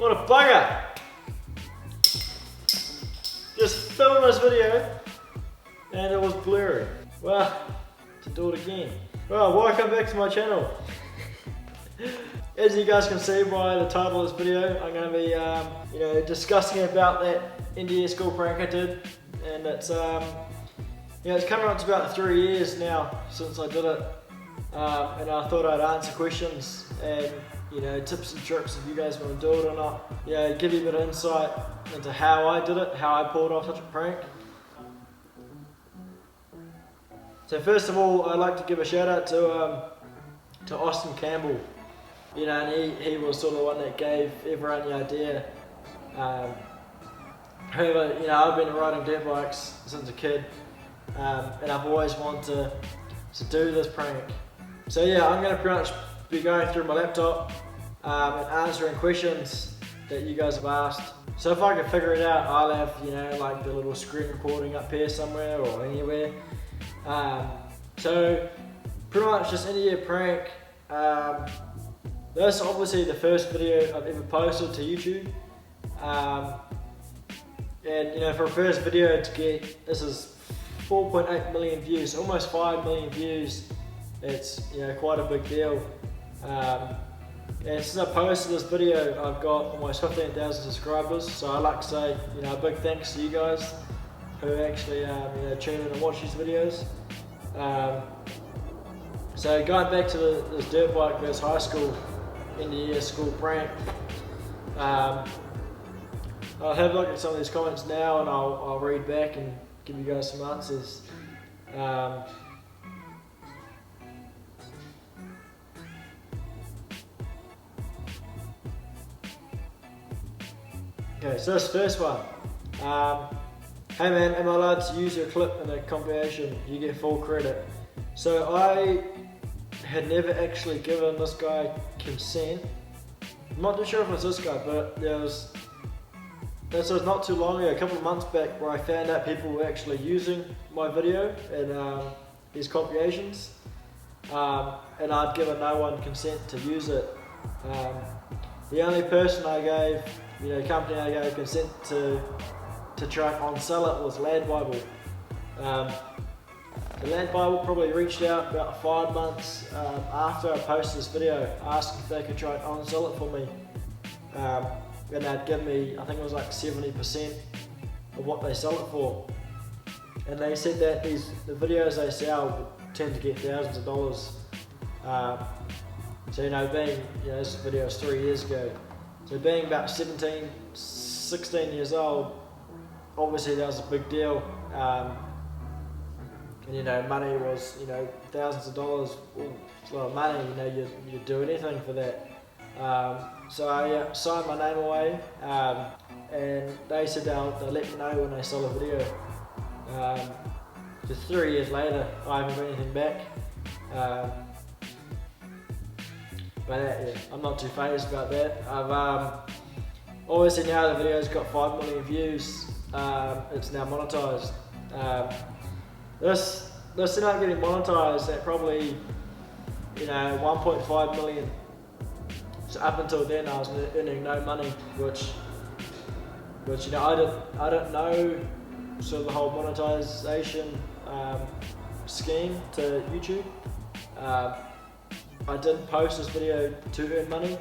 What a bugger! Just filmed this video and it was blurry. Well, to do it again. Well, welcome back to my channel. As you guys can see by the title of this video, I'm going to be discussing about that NDS school prank I did, and it's it's coming up to about 3 years now since I did it, and I thought I'd answer questions and tips and tricks if you guys want to do it or not. Give you a bit of insight into how I did it, how I pulled off such a prank. So first of all, I'd like to give a shout out to Austin Campbell. And he was sort of the one that gave everyone the idea. However, I've been riding dirt bikes since a kid, and I've always wanted to do this prank. So yeah, I'm going to pretty much be going through my laptop and answering questions that you guys have asked. So if I can figure it out, I'll have like the little screen recording up here somewhere or anywhere. So pretty much just any year prank. This is obviously the first video I've ever posted to YouTube, and for a first video to get, this is 4.8 million views, almost 5 million views. It's quite a big deal. And since I posted this video, I've got almost 15,000 subscribers. So I'd like to say a big thanks to you guys who actually tune in and watch these videos. So going back to this dirt bike versus high school NDS school prank, I'll have a look at some of these comments now and I'll read back and give you guys some answers. Okay, so this first one. Hey man, am I allowed to use your clip in a compilation? You get full credit. So I had never actually given this guy consent. I'm not too sure if it was this guy, but this was not too long ago, a couple of months back, where I found out people were actually using my video in these compilations, and I'd given no one consent to use it. The only person I gave, company I gave consent to try and sell it was Land Bible. The Land Bible probably reached out about 5 months after I posted this video, asking if they could try and on-sell it for me. And they'd give me, I think it was like 70% of what they sell it for. And they said that the videos they sell tend to get thousands of dollars. So being, this video was 3 years ago. So being about 17, 16 years old, obviously that was a big deal. And money was, thousands of dollars. Ooh, it's a lot of money. You'd do anything for that. So I signed my name away, and they said they'll let me know when they sell a video. Just 3 years later, I haven't got anything back. But I'm not too phased about that. I've obviously now the video's got 5 million views. It's now monetized. This ended up getting monetized at probably 1.5 million. So up until then I was earning no money, which I didn't know sort of the whole monetization scheme to YouTube. I didn't post this video to earn money.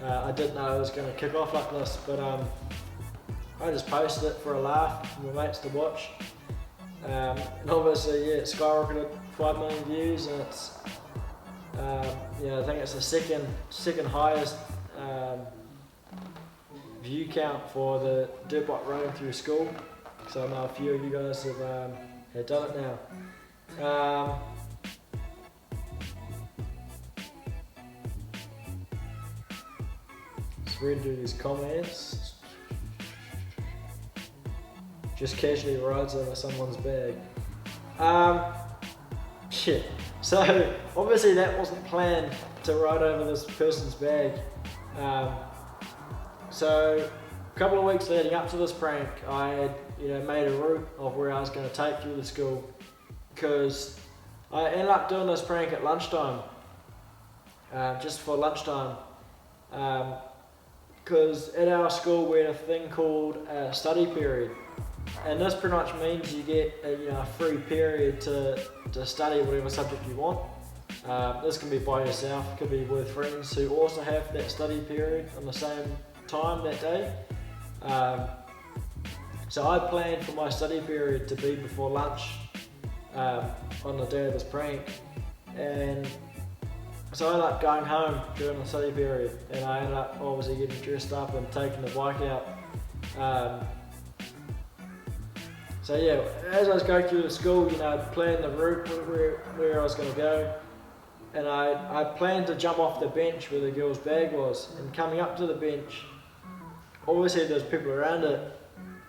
I didn't know it was going to kick off like this, but I just posted it for a laugh for my mates to watch. And obviously, it skyrocketed 5 million views, and it's I think it's the second highest view count for the dirt bike riding through school. So I know a few of you guys have done it now. Let's read through these comments. Just casually rides over someone's bag. Shit. So obviously that wasn't planned to ride over this person's bag. So a couple of weeks leading up to this prank, I had made a route of where I was going to take through the school, because I ended up doing this prank at lunchtime, just for lunchtime. because at our school we had a thing called a study period, and this pretty much means you get a free period to study whatever subject you want. This can be by yourself, it could be with friends who also have that study period on the same time that day. So I planned for my study period to be before lunch on the day of this prank, and so I ended up going home during the study period, and I ended up obviously getting dressed up and taking the bike out. So yeah, as I was going through the school, I planned the route where I was going to go, and I planned to jump off the bench where the girl's bag was, and coming up to the bench, obviously there's people around it.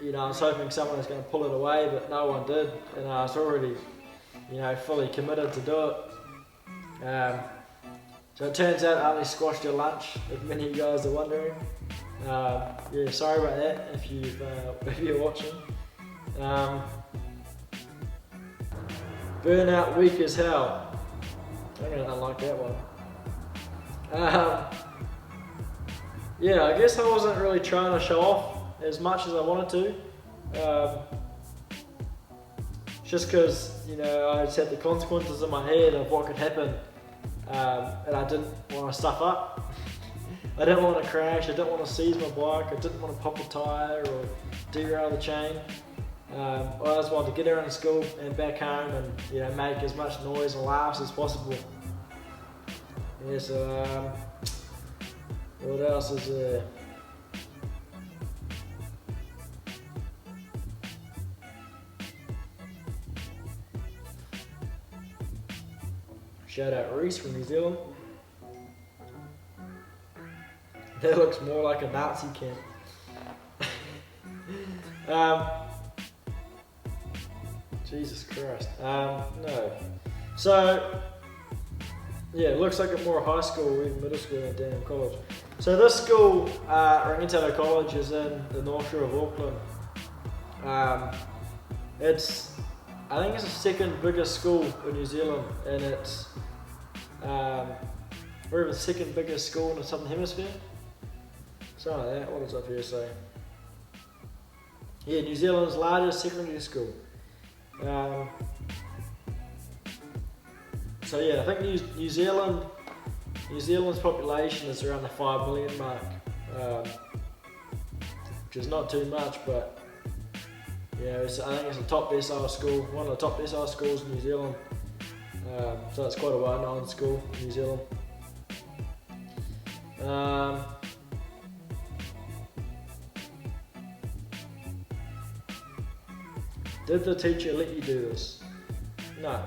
I was hoping someone was going to pull it away, but no one did, and I was already, fully committed to do it. So it turns out I only squashed your lunch, if many of you guys are wondering. Yeah, sorry about that if you're watching. Burnout week as hell. I'm gonna unlike that one. Yeah, I guess I wasn't really trying to show off as much as I wanted to. Just because, I just had the consequences in my head of what could happen, and I didn't want to stuff up. I didn't want to crash, I didn't want to seize my bike, I didn't want to pop a tyre or derail the chain. I just wanted to get around to school and back home and make as much noise and laughs as possible. Yeah, so what else is there? Shout out Reese from New Zealand. That looks more like a Nazi camp. Jesus Christ. No. So, yeah, it looks like a more high school or even middle school than damn college. So this school, Rangitoto College, is in the North Shore of Auckland. I think it's the second biggest school in New Zealand, and it's or even the second biggest school in the Southern Hemisphere. Something like that. What does up here say? Yeah, New Zealand's largest secondary school. So yeah, I think New Zealand's population is around the 5 million mark, which is not too much, but I think it's a top decile school, one of the top decile schools in New Zealand. So it's quite a well-known school in New Zealand. Did the teacher let you do this? No.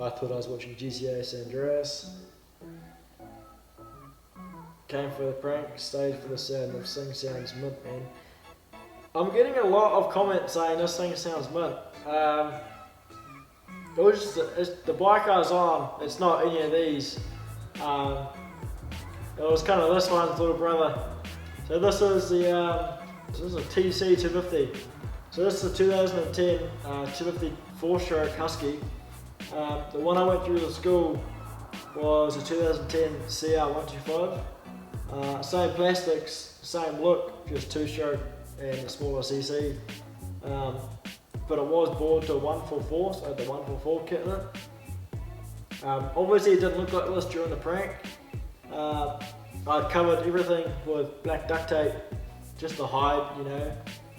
I thought I was watching GTA San Andreas. Came for the prank, stayed for the sound. This thing sounds mint, man. I'm getting a lot of comments saying this thing sounds mint. It was just the bike I was on, it's not any of these. It was kind of this one's little brother. So this is the this is a TC 250. So this is a 2010 250 4-stroke Husky. The one I went through the school was a 2010 CR 125. Same plastics, same look, just 2-stroke and a smaller CC. But it was bored to a 144, so I had the 144 kit in it. Obviously it didn't look like this during the prank. I'd covered everything with black duct tape just to hide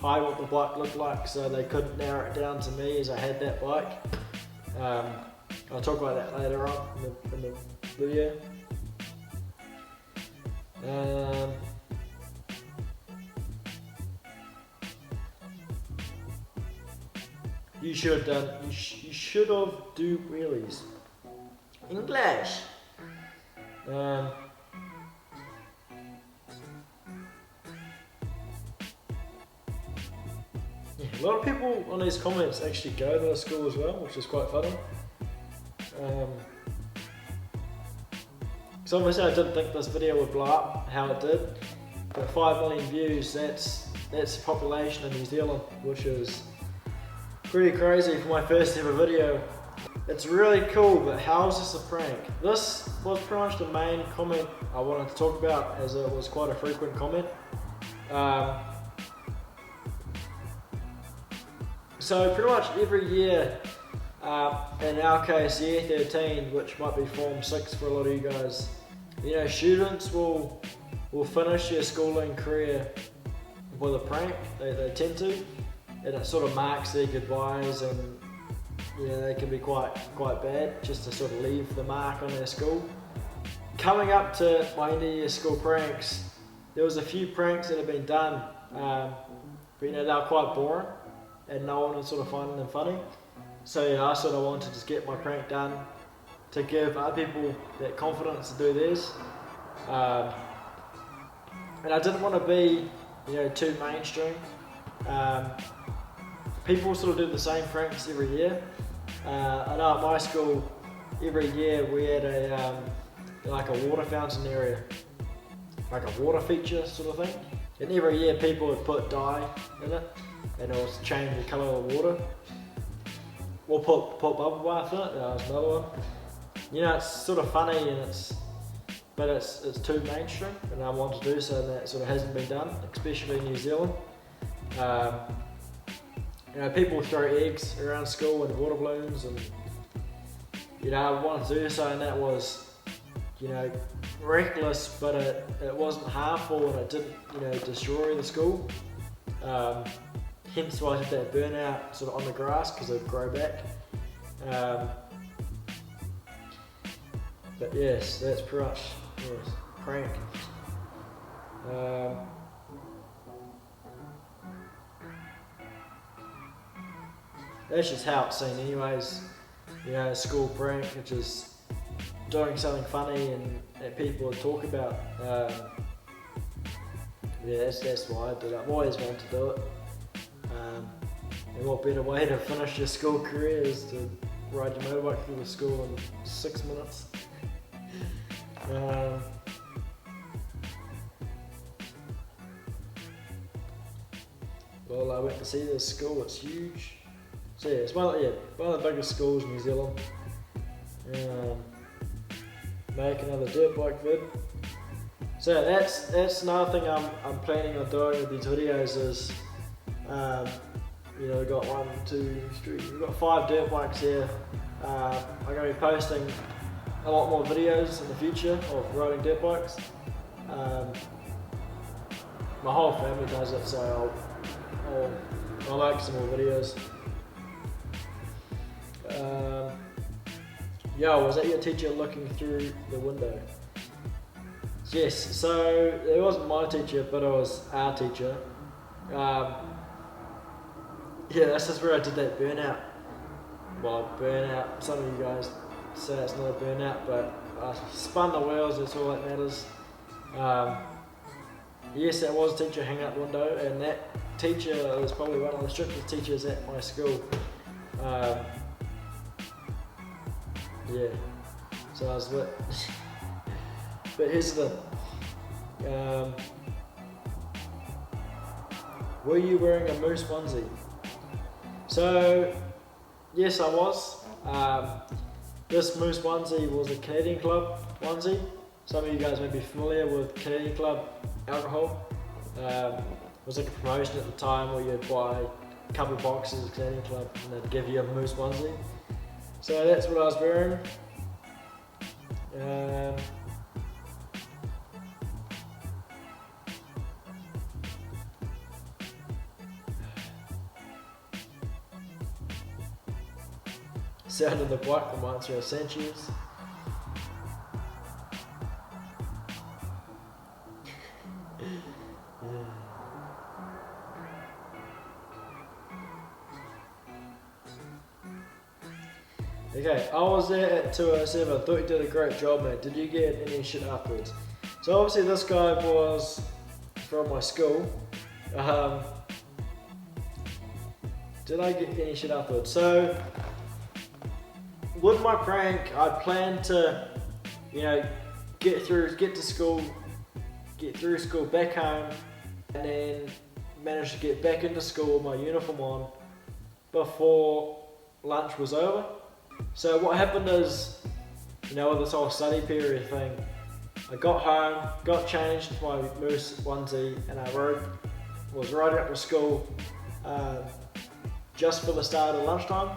what the bike looked like, so they couldn't narrow it down to me as I had that bike. I'll talk about that later on in the video. You should have do wheelies. English. A lot of people on these comments actually go to the school as well, which is quite funny. So obviously I didn't think this video would blow up how it did, but 5 million views, that's the population in New Zealand, which is pretty crazy for my first ever video. it's really cool, but how is this a prank? This was pretty much the main comment I wanted to talk about, as it was quite a frequent comment. So pretty much every year, in our case year 13, which might be form 6 for a lot of you guys, you know, students will finish their schooling career with a prank. They tend to, and it sort of marks their goodbyes, and you know, they can be quite bad, just to sort of leave the mark on their school. Coming up to my end of year school pranks, there was a few pranks that have been done, but you know, they were quite boring and no one was sort of finding them funny. So yeah, I sort of wanted to just get my prank done to give other people that confidence to do theirs. And I didn't want to be, you know, too mainstream. People sort of do the same pranks every year. I know at my school, every year we had like a water fountain area, like a water feature sort of thing. And every year people would put dye in it, and it would change the colour of the water. Or put bubble bath in it. That was another one. You know, it's sort of funny, and but it's too mainstream, and I want to do so, and that sort of hasn't been done, especially in New Zealand. You know, people throw eggs around school and water balloons, and you know, I wanted to do so, and that was, you know, reckless, but it wasn't harmful, and it didn't, you know, destroy the school. Hence why I did that burnout sort of on the grass, because it would grow back. But yes, that's pretty much prank. That's just how it's seen anyways. You know, a school prank, which is doing something funny and that people would talk about. Yeah, that's why I did it. I've always wanted to do it. And what better way to finish your school career is to ride your motorbike through the school in 6 minutes. Well, I went to see this school. It's huge. So yeah, it's one of the biggest schools in New Zealand. Make another dirt bike vid. So that's another thing I'm planning on doing with these videos is, you know, we've got 1, 2, 3, we've got 5 dirt bikes here. I'm going to be posting a lot more videos in the future of riding dirt bikes. My whole family does it, so I'll make some more videos. Yo, was that your teacher looking through the window? Yes, so it wasn't my teacher, but it was our teacher. Yeah, that's just where I did that burnout. Well, burnout, some of you guys say it's not a burnout, but I spun the wheels, that's all that matters. Yes, that was a teacher hanging out the window, and that teacher was probably one of the strictest teachers at my school. Yeah, so I was lit. But here's the thing. Were you wearing a moose onesie? So, yes I was. This moose onesie was a Canadian Club onesie. Some of you guys may be familiar with Canadian Club alcohol. It was like a promotion at the time where you'd buy a couple of boxes of Canadian Club and they'd give you a moose onesie. So that's what I was wearing. Sound of the bike reminds me of Sanchez. Okay, I was there at 2:07. I thought you did a great job, mate. Did you get any shit afterwards? So obviously this guy was from my school. Did I get any shit afterwards? So with my prank, I planned to, you know, get through school, back home, and then manage to get back into school with my uniform on before lunch was over. So what happened is, you know, with this whole study period thing, I got home, got changed to my Moose onesie, and I was riding up to school just for the start of lunchtime.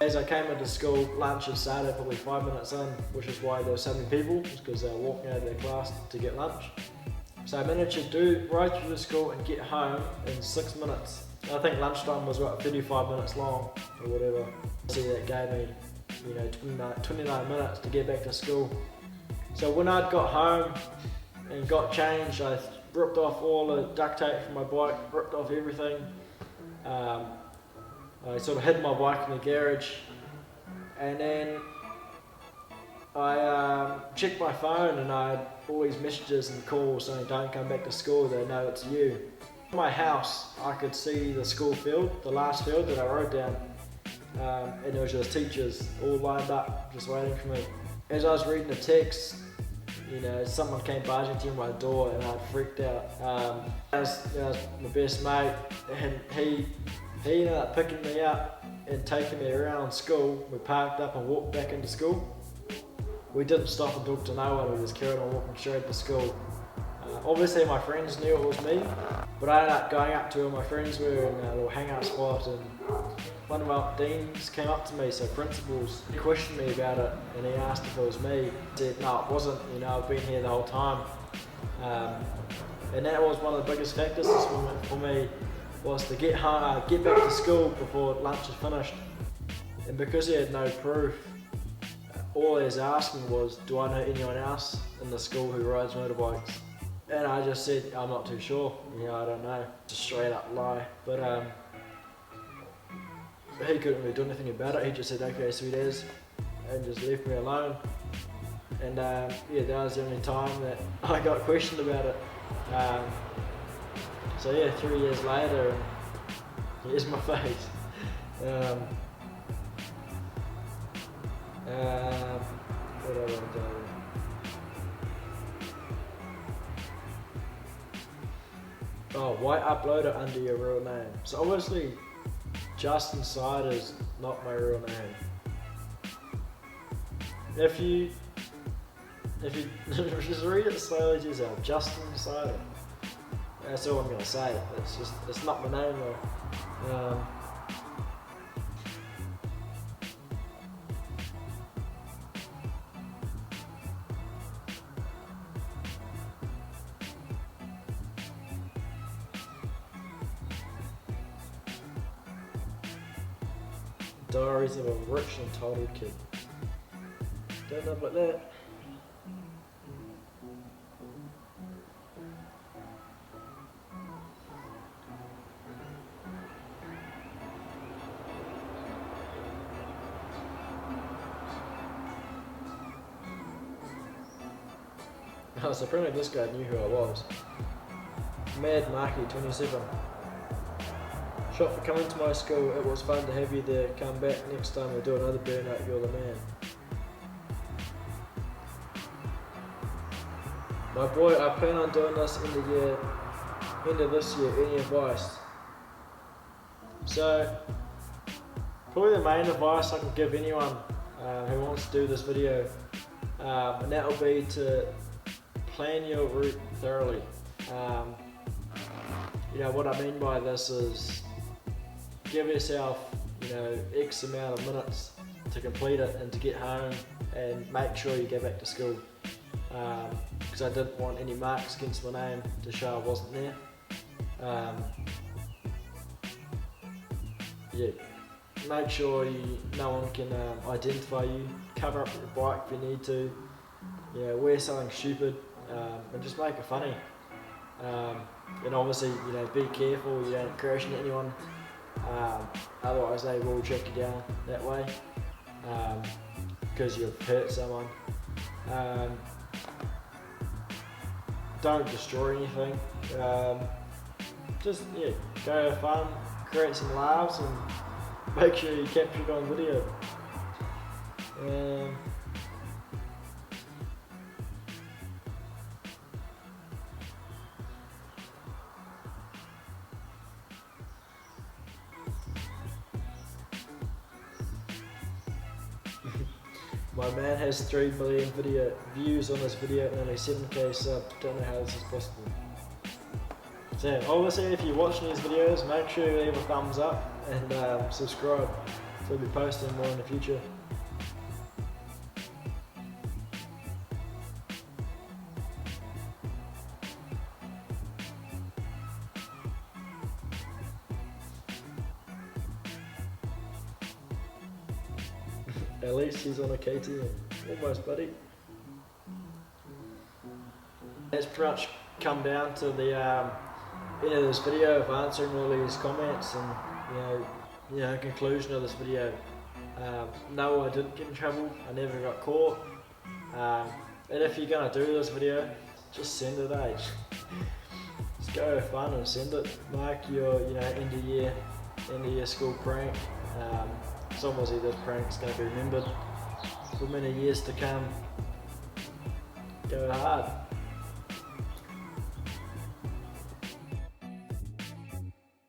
As I came into school, lunch had started probably 5 minutes in, which is why there were so many people, because they were walking out of their class to get lunch. So I managed to ride through the school and get home in 6 minutes. I think lunchtime was about 35 minutes long or whatever. So that gave me, you know, 29 minutes to get back to school. So when I'd got home and got changed, I ripped off all the duct tape from my bike, ripped off everything. I sort of hid my bike in the garage, and then I checked my phone, and I had all these messages and calls saying don't come back to school, they know it's you. From my house I could see the school field, the last field that I rode down, and there was just teachers all lined up just waiting for me. As I was reading the text, you know, someone came barging to my door and I'd freaked out. That was my best mate, and he ended up picking me up and taking me around school. We parked up and walked back into school. We didn't stop and talk to no one, we just carried on walking straight to school. Obviously my friends knew it was me, but I ended up going up to where my friends were in a little hangout spot, and one of our deans came up to me, so principals, he questioned me about it, and he asked if it was me. I said no, it wasn't, you know, I've been here the whole time. And that was one of the biggest factors for me, was to get home, get back to school before lunch had finished. And because he had no proof, all he was asking was, do I know anyone else in the school who rides motorbikes? And I just said, I'm not too sure, you know, I don't know. It's a straight up lie. But he couldn't really do anything about it. He just said, okay, sweet as, and just left me alone. And yeah, that was the only time that I got questioned about it. So yeah, 3 years later, here's my face. What do I want to do? Oh, why upload it under your real name? So obviously, Justin Sider is not my real name. If you just read it slowly to yourself, Justin Sider. That's all I'm gonna say. It's not my name though. Diaries of a Rich Entitled Kid. Don't live like that. Oh, so apparently this guy knew who I was. Mad Marky 27. Shot for coming to my school, it was fun to have you there. Come back next time we'll do another burnout, you're the man. My boy, I plan on doing this end of this year, any advice? So, probably the main advice I can give anyone who wants to do this video, and that will be to plan your route thoroughly. You know, what I mean by this is, give yourself, you know, X amount of minutes to complete it and to get home, and make sure you go back to school. Because I didn't want any marks against my name to show I wasn't there. Yeah, make sure no one can identify you. Cover up your bike if you need to. You know, wear something stupid, and just make it funny. And obviously, you know, be careful you don't crash into anyone. Otherwise they will track you down that way, because you've hurt someone. Don't destroy anything. Just go have fun, create some laughs, and make sure you capture it on video. My man has 3 million video views on this video and only 7k sub. Don't know how this is possible. So obviously if you're watching these videos, make sure you leave a thumbs up and subscribe. So we'll be posting more in the future. At least he's on a KTM. Almost, buddy. It's pretty much come down to the end of this video of answering all these comments and conclusion of this video. No, I didn't get in trouble. I never got caught. And if you're gonna do this video, just send it, eh? Just go have fun and send it. Mark your end of year school prank. So obviously this prank's going to be remembered for many years to come. Go hard.